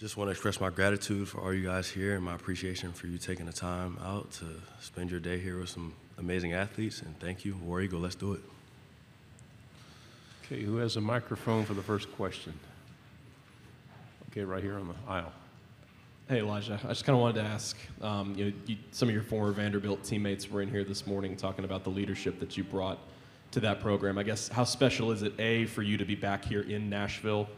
Just want to express my gratitude for all you guys here and my appreciation for you taking the time out to spend your day here with some amazing athletes. And thank you. War Eagle, let's do it. Okay, who has a microphone for the first question? Okay, right here on the aisle. Hey, Elijah. I just kind of wanted to ask, some of your former Vanderbilt teammates were in here this morning talking about the leadership that you brought to that program. I guess, how special is it, A, for you to be back here in Nashville,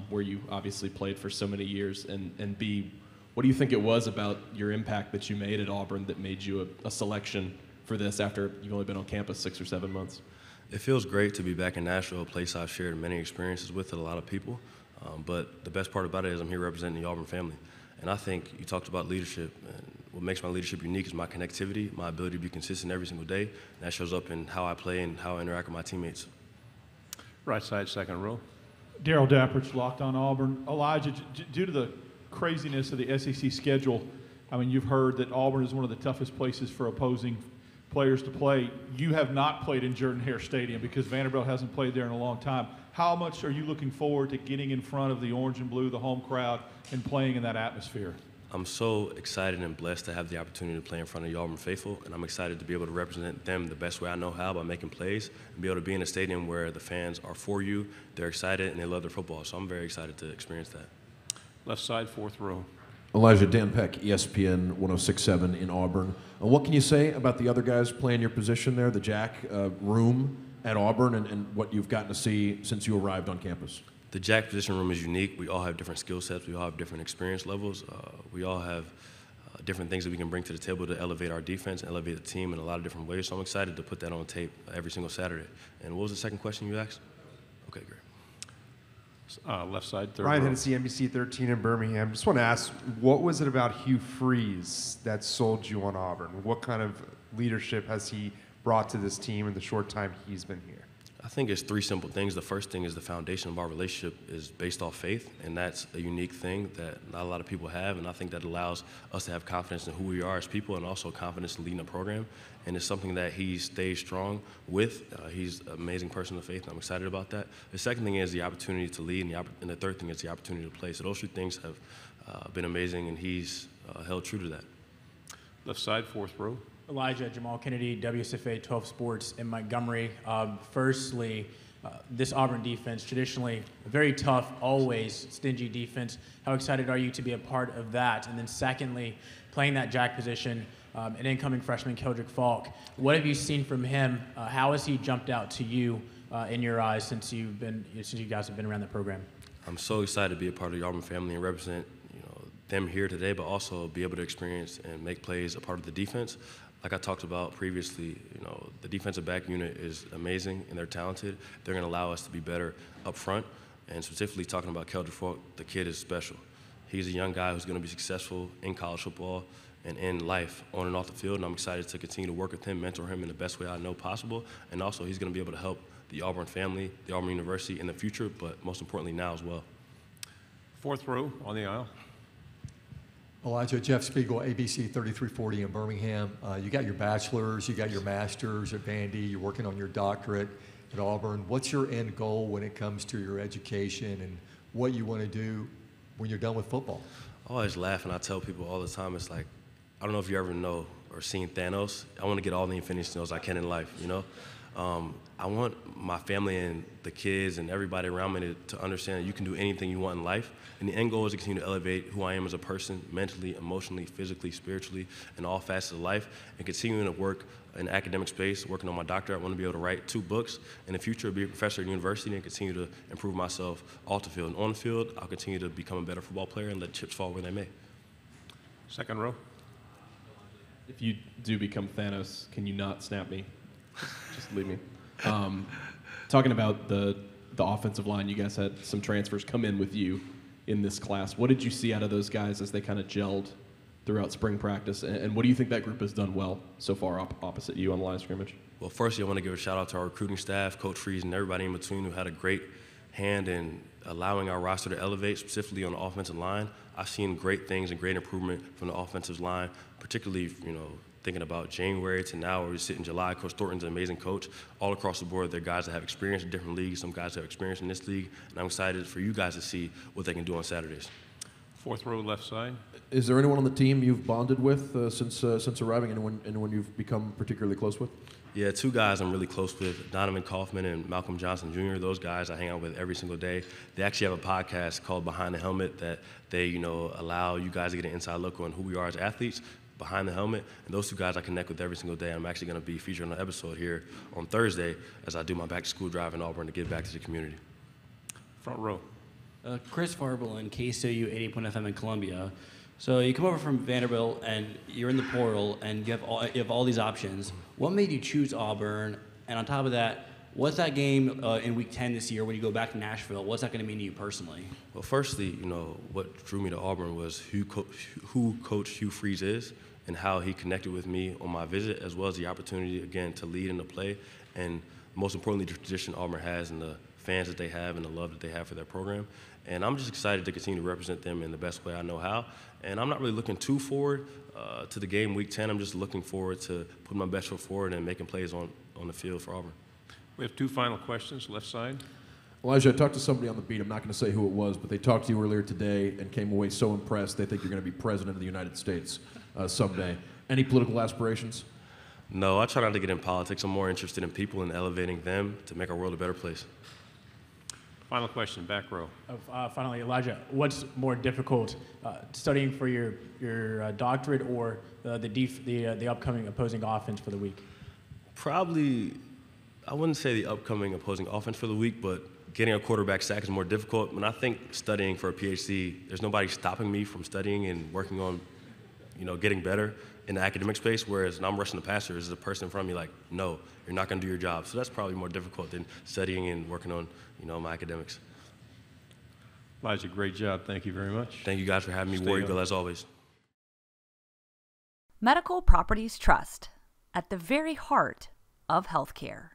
where you obviously played for so many years, and B, what do you think it was about your impact that you made at Auburn that made you a selection for this after you've only been on campus 6 or 7 months? It feels great to be back in Nashville, a place I've shared many experiences with a lot of people. But the best part about it is I'm here representing the Auburn family. And I think you talked about leadership, and what makes my leadership unique is my connectivity, my ability to be consistent every single day. And that shows up in how I play and how I interact with my teammates. Right side, second row. Daryl Dapprich, Locked on Auburn. Elijah, due to the craziness of the SEC schedule, I mean, you've heard that Auburn is one of the toughest places for opposing players to play. You have not played in Jordan-Hare Stadium because Vanderbilt hasn't played there in a long time. How much are you looking forward to getting in front of the orange and blue, the home crowd, and playing in that atmosphere? I'm so excited and blessed to have the opportunity to play in front of the Auburn faithful, and I'm excited to be able to represent them the best way I know how by making plays and be able to be in a stadium where the fans are for you, they're excited, and they love their football. So I'm very excited to experience that. Left side, fourth row. Elijah, Dan Peck, ESPN 106.7 in Auburn. What can you say about the other guys playing your position there, the Jack room at Auburn, and what you've gotten to see since you arrived on campus? The Jack position room is unique. We all have different skill sets. We all have different experience levels. We all have different things that we can bring to the table to elevate our defense and elevate the team in a lot of different ways. So I'm excited to put that on tape every single Saturday. And what was the second question you asked? Okay, great. Left side, third Ryan row. Hennessy, NBC 13 in Birmingham. Just want to ask, what was it about Hugh Freeze that sold you on Auburn? What kind of leadership has he brought to this team in the short time he's been here? I think it's three simple things. The first thing is the foundation of our relationship is based off faith, and that's a unique thing that not a lot of people have, and I think that allows us to have confidence in who we are as people and also confidence in leading a program, and it's something that he stays strong with. He's an amazing person of faith, and I'm excited about that. The second thing is the opportunity to lead, and the third thing is the opportunity to play. So those two things have been amazing, and he's held true to that. Left side, fourth row. Elijah, Jamal Kennedy, WSFA 12 Sports in Montgomery. Firstly, this Auburn defense, traditionally very tough, always stingy defense. How excited are you to be a part of that? And then secondly, playing that Jack position, an incoming freshman, Keldrick Falk. What have you seen from him? How has he jumped out to you in your eyes since you guys have been around the program? I'm so excited to be a part of the Auburn family and represent them here today, but also be able to experience and make plays a part of the defense. Like I talked about previously, the defensive back unit is amazing and they're talented. They're going to allow us to be better up front. And specifically talking about Keldrick Falk, the kid is special. He's a young guy who's going to be successful in college football and in life on and off the field. And I'm excited to continue to work with him, mentor him in the best way I know possible. And also he's going to be able to help the Auburn family, the Auburn University in the future, but most importantly now as well. Fourth row on the aisle. Elijah, Jeff Spiegel, ABC 3340 in Birmingham. You got your bachelor's, you got your master's at Vandy, you're working on your doctorate at Auburn. What's your end goal when it comes to your education and what you want to do when you're done with football? I always laugh and I tell people all the time, it's like, I don't know if you ever know or seen Thanos. I want to get all the Infinity Stones I can in life, I want my family and the kids and everybody around me to understand that you can do anything you want in life. And the end goal is to continue to elevate who I am as a person, mentally, emotionally, physically, spiritually, in all facets of life, and continuing to work in the academic space, working on my doctorate. I want to be able to write 2 books. In the future, be a professor at university and continue to improve myself off the field. And on the field, I'll continue to become a better football player and let chips fall where they may. Second row. If you do become Thanos, can you not snap me? Just leave me. Talking about the offensive line, you guys had some transfers come in with you in this class. What did you see out of those guys as they kind of gelled throughout spring practice? And what do you think that group has done well so far opposite you on the line of scrimmage? Well, firstly, I want to give a shout out to our recruiting staff, Coach Freeze, and everybody in between who had a great hand in allowing our roster to elevate, specifically on the offensive line. I've seen great things and great improvement from the offensive line, particularly, thinking about January to now where we sit in July. Coach Thornton's an amazing coach. All across the board, they're guys that have experience in different leagues. Some guys have experience in this league, and I'm excited for you guys to see what they can do on Saturdays. Fourth row, left side. Is there anyone on the team you've bonded with since arriving? Anyone you've become particularly close with? Yeah, two guys I'm really close with, Donovan Kaufman and Malcolm Johnson Jr. Those guys I hang out with every single day. They actually have a podcast called Behind the Helmet that they, allow you guys to get an inside look on who we are as athletes behind the helmet. And those two guys I connect with every single day. I'm actually going to be featured on an episode here on Thursday as I do my back-to-school drive in Auburn to give back to the community. Front row. Chris Farble in KCOU 80.FM in Columbia. So you come over from Vanderbilt and you're in the portal and you have all these options. What made you choose Auburn? And on top of that, what's that game in Week 10 this year when you go back to Nashville? What's that going to mean to you personally? Well, firstly, what drew me to Auburn was who Coach Hugh Freeze is and how he connected with me on my visit, as well as the opportunity, again, to lead and to play. And most importantly, the tradition Auburn has and the fans that they have and the love that they have for their program. And I'm just excited to continue to represent them in the best way I know how. And I'm not really looking too forward to the game Week 10. I'm just looking forward to putting my best foot forward and making plays on the field for Auburn. We have two final questions, left side. Elijah, I talked to somebody on the beat. I'm not going to say who it was, but they talked to you earlier today and came away so impressed they think you're going to be president of the United States someday. Any political aspirations? No, I try not to get in politics. I'm more interested in people and elevating them to make our world a better place. Final question, back row. Finally, Elijah, what's more difficult, studying for your doctorate or the upcoming opposing offense for the week? Probably, I wouldn't say the upcoming opposing offense for the week, but getting a quarterback sack is more difficult. When I think studying for a PhD, there's nobody stopping me from studying and working on, getting better in the academic space, whereas when I'm rushing the passer, there's a person in front of me like, no, you're not going to do your job. So that's probably more difficult than studying and working on, my academics. Elijah, great job. Thank you very much. Thank you guys for having me. Stay Warriorville, on. as always. Medical Properties Trust, at the very heart of healthcare.